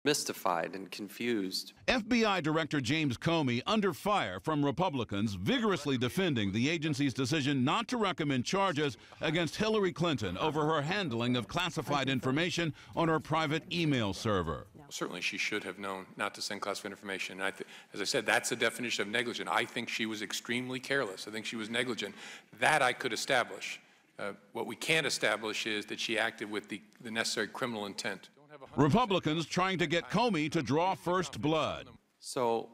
mystified and confused. FBI Director James Comey under fire from Republicans vigorously defending the agency's decision not to recommend charges against Hillary Clinton over her handling of classified information on her private email server. Certainly she should have known not to send classified information. As I said, that's the definition of negligent. I think she was extremely careless. I think she was negligent. That I could establish. What we can't establish is that she acted with the necessary criminal intent. Republicans trying to get Comey to draw first blood. So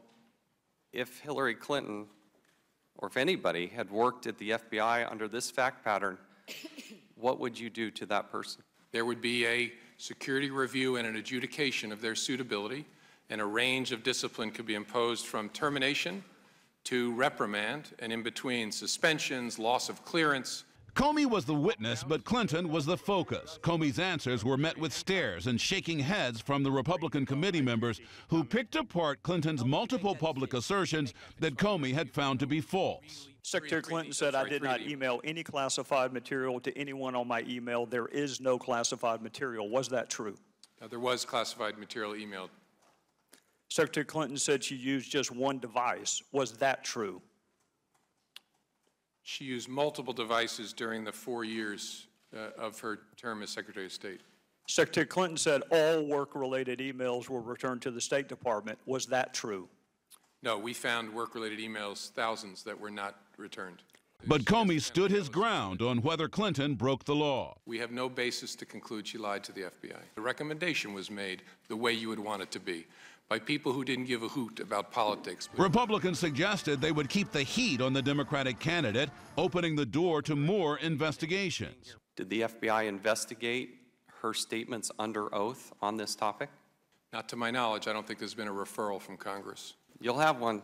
if Hillary Clinton, or if anybody, had worked at the FBI under this fact pattern, what would you do to that person? There would be a security review and an adjudication of their suitability, and a range of discipline could be imposed from termination to reprimand, and in between suspensions, loss of clearance. Comey was the witness, but Clinton was the focus. Comey's answers were met with stares and shaking heads from the Republican committee members who picked apart Clinton's multiple public assertions that Comey had found to be false. Secretary Clinton said, I did not email any classified material to anyone on my email. There is no classified material. Was that true? There was classified material emailed. Secretary Clinton said she used just one device. Was that true? She used multiple devices during the 4 years of her term as Secretary of State. Secretary Clinton said all work-related emails were returned to the State Department. Was that true? No, we found work-related emails, thousands, that were not returned. But Comey stood his ground on whether Clinton broke the law. We have no basis to conclude she lied to the FBI. The recommendation was made the way you would want it to be, by people who didn't give a hoot about politics. Republicans suggested they would keep the heat on the Democratic candidate, opening the door to more investigations. Did the FBI investigate her statements under oath on this topic? Not to my knowledge. I don't think there's been a referral from Congress. You'll have one.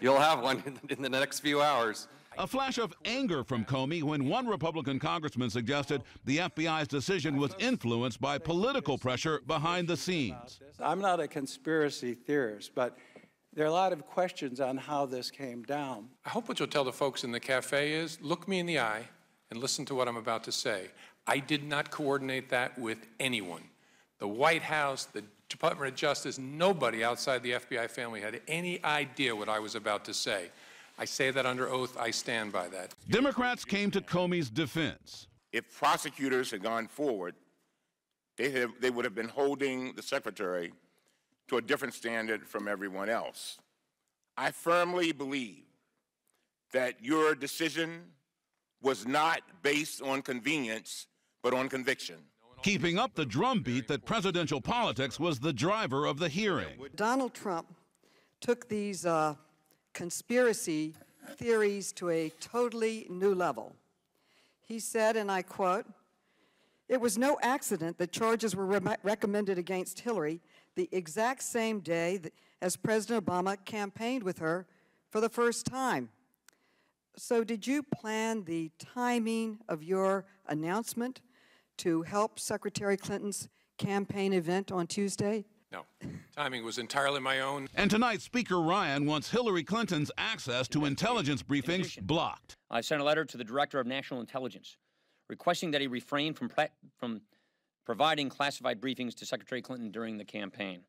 You'll have one in the next few hours. A flash of anger from Comey when one Republican congressman suggested the FBI's decision was influenced by political pressure behind the scenes. I'm not a conspiracy theorist, but there are a lot of questions on how this came down. I hope what you'll tell the folks in the cafe is, look me in the eye and listen to what I'm about to say. I did not coordinate that with anyone. The White House, the Department of Justice, nobody outside the FBI family had any idea what I was about to say. I say that under oath. I stand by that. Democrats came to Comey's defense. If prosecutors had gone forward, they would have been holding the secretary to a different standard from everyone else. I firmly believe that your decision was not based on convenience, but on conviction. Keeping up the drumbeat that presidential politics was the driver of the hearing. Donald Trump took these conspiracy theories to a totally new level. He said, and I quote, "It was no accident that charges were recommended against Hillary the exact same day as President Obama campaigned with her for the first time." So did you plan the timing of your announcement to help Secretary Clinton's campaign event on Tuesday? No. Timing was entirely my own. And tonight, Speaker Ryan wants Hillary Clinton's access to intelligence briefings blocked. I sent a letter to the Director of National Intelligence requesting that he refrain from providing classified briefings to Secretary Clinton during the campaign.